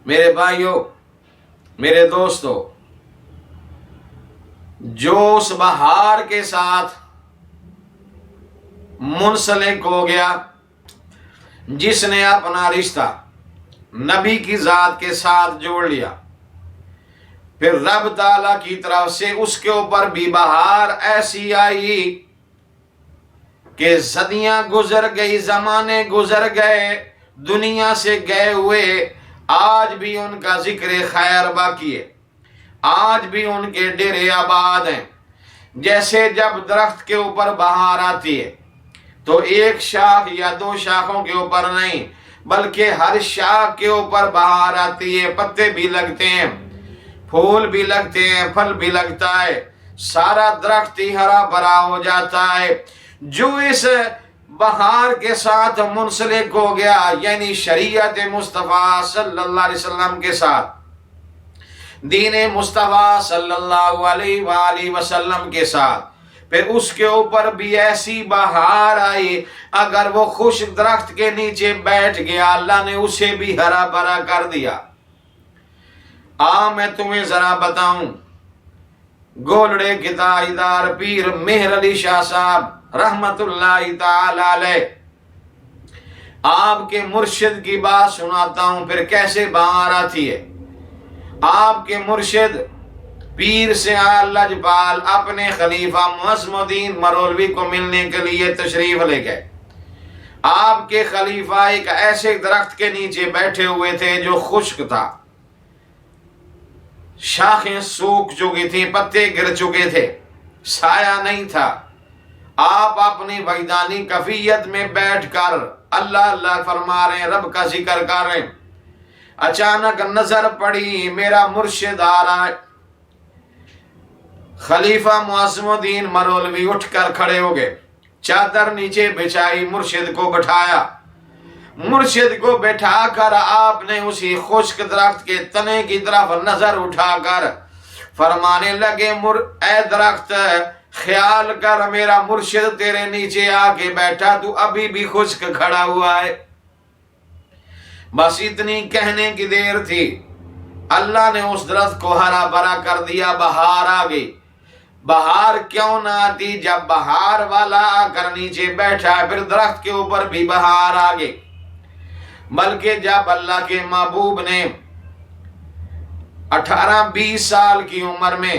میرے بھائیوں، میرے دوستوں، جو اس بہار کے ساتھ منسلک ہو گیا، جس نے اپنا رشتہ نبی کی ذات کے ساتھ جوڑ لیا، پھر رب تعالیٰ کی طرف سے اس کے اوپر بھی بہار ایسی آئی کہ صدیاں گزر گئی، زمانے گزر گئے، دنیا سے گئے ہوئے، آج بھی ان کا ذکر خیر باقی ہے، آج بھی ان کے ڈیرے آباد ہیں۔ جیسے جب درخت کے اوپر بہار آتی ہے تو ایک شاخ یا دو شاخوں کے اوپر نہیں، بلکہ ہر شاخ کے اوپر بہار آتی ہے، پتے بھی لگتے ہیں، پھول بھی لگتے ہیں، پھل بھی لگتا ہے، سارا درخت ہی ہرا بھرا ہو جاتا ہے۔ جو اس بہار کے ساتھ منسلک ہو گیا، یعنی شریعت مصطفیٰ صلی اللہ علیہ وسلم کے ساتھ، دین مصطفیٰ صلی اللہ علیہ وآلہ وسلم کے ساتھ، پھر اس کے اوپر بھی ایسی بہار آئی، اگر وہ خشک درخت کے نیچے بیٹھ گیا، اللہ نے اسے بھی ہرا بھرا کر دیا۔ میں تمہیں ذرا بتاؤں، گولڑے کے تاجدار پیر مہر علی شاہ صاحب رحمت اللہ تعالی علیہ، آپ کے مرشد کی بات سناتا ہوں، پھر کیسے بہار آتی ہے۔ آپ کے مرشد پیر سے لجپال اپنے خلیفہ معظم الدین مرولوی کو ملنے کے لیے تشریف لے گئے۔ آپ کے خلیفہ ایک ایسے درخت کے نیچے بیٹھے ہوئے تھے جو خشک تھا، شاخیں سوکھ چکی تھیں، پتے گر چکے تھے، سایہ نہیں تھا۔ آپ اپنی وجدانی کیفیت میں بیٹھ کر اللہ اللہ فرما رہے ہیں، رب کا ذکر کر رہے ہیں۔ اچانک نظر پڑی، میرا مرشد آ رہا ہے۔ خلیفہ معظم الدین مرولوی اٹھ کر کھڑے ہو گئے، چادر نیچے بچھائی، مرشد کو بٹھایا۔ مرشد کو بٹھا کر آپ نے اسی خشک درخت کے تنے کی طرف نظر اٹھا کر فرمانے لگے، اے درخت، خیال کر میرا مرشد تیرے نیچے آ کے بیٹھا، تو ابھی بھی خشک کھڑا ہوا ہے۔ بس اتنی کہنے کی دیر تھی، اللہ نے اس درخت کو ہرا بھرا کر دیا، بہار آ گئی۔ بہار کیوں نہ آتی؟ جب بہار والا آ کر نیچے بیٹھا ہے، پھر درخت کے اوپر بھی بہار آ گئی۔ بلکہ جب اللہ کے محبوب نے 18-20 سال کی عمر میں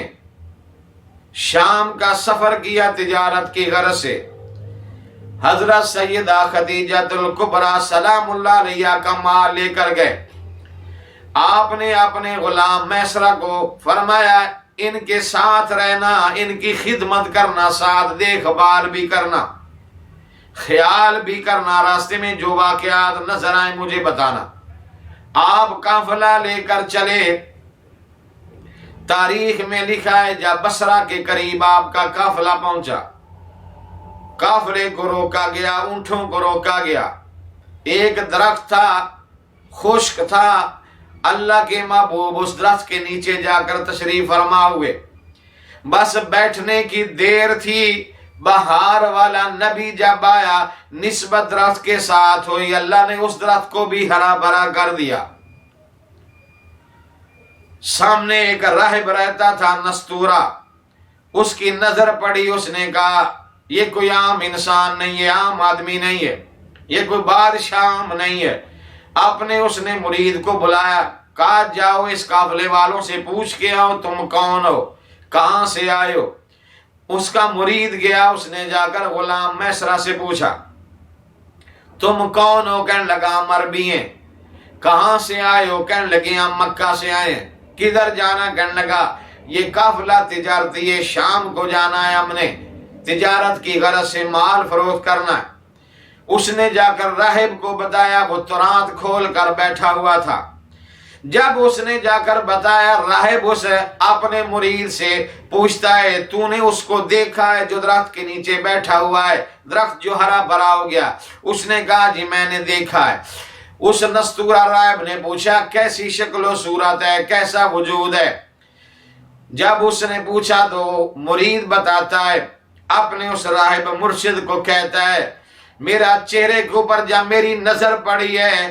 شام کا سفر کیا تجارت کی غرض سے، حضرت سیدہ خدیجہ الکبریٰ سلام اللہ علیہا کا مال لے کر گئے۔ آپ نے اپنے غلام میسرہ کو فرمایا، ان کے ساتھ رہنا، ان کی خدمت کرنا، ساتھ دیکھ بھال بھی کرنا، خیال بھی کرنا، راستے میں جو واقعات نظر آئیں مجھے بتانا۔ آپ قافلہ لے کر چلے۔ تاریخ میں لکھا ہے جب بصرہ کے قریب آپ کا قافلہ پہنچا، قافلے کو روکا گیا، اونٹوں کو روکا گیا۔ ایک درخت تھا، خشک تھا، اللہ کے محبوب اس درخت کے نیچے جا کر تشریف فرما ہوئے۔ بس بیٹھنے کی دیر تھی، بہار والا نبی جب آیا، نسبت درخت کے ساتھ ہوئی، اللہ نے اس درخت کو بھی ہرا بھرا کر دیا۔ سامنے ایک راہب رہتا تھا نستورہ، اس کی نظر پڑی، اس نے کہا یہ کوئی عام انسان نہیں ہے، عام آدمی نہیں ہے، یہ کوئی بادشاہ نہیں ہے۔ اپنے اس نے مرید کو بلایا، کہا جاؤ اس قافلے والوں سے پوچھ کے آؤ تم کون ہو، کہاں سے آئے ہو۔ اس کا مرید گیا، اس نے جا کر غلام میسرہ سے پوچھا تم کون ہو؟ کہنے لگا ہم عربی ہیں۔ کہاں سے آئے ہو؟ کہنے لگے ہم مکہ سے آئے ہیں۔ کدھر جانا؟ کہنے لگا یہ قافلہ تجارتی ہے، شام کو جانا ہے، ہم نے تجارت کی غرض سے مال فروخت کرنا ہے۔ اس نے جا کر راہب کو بتایا، وہ ترانت کھول کر بیٹھا ہوا تھا۔ جب اس نے جا کر بتایا، راہب اسے اپنے مرید سے پوچھتا ہے تو نے اس کو دیکھا ہے جو درخت کے نیچے بیٹھا ہوا ہے، درخت جو ہرا بھرا ہو گیا؟ اس نے کہا جی میں نے دیکھا ہے۔ اس نستورہ راہب نے پوچھا کیسی شکل و صورت ہے، کیسا وجود ہے؟ جب اس نے پوچھا تو مرید بتاتا ہے، اپنے اس راہب مرشد کو کہتا ہے میرا چہرے کے اوپر جب میری نظر پڑی ہے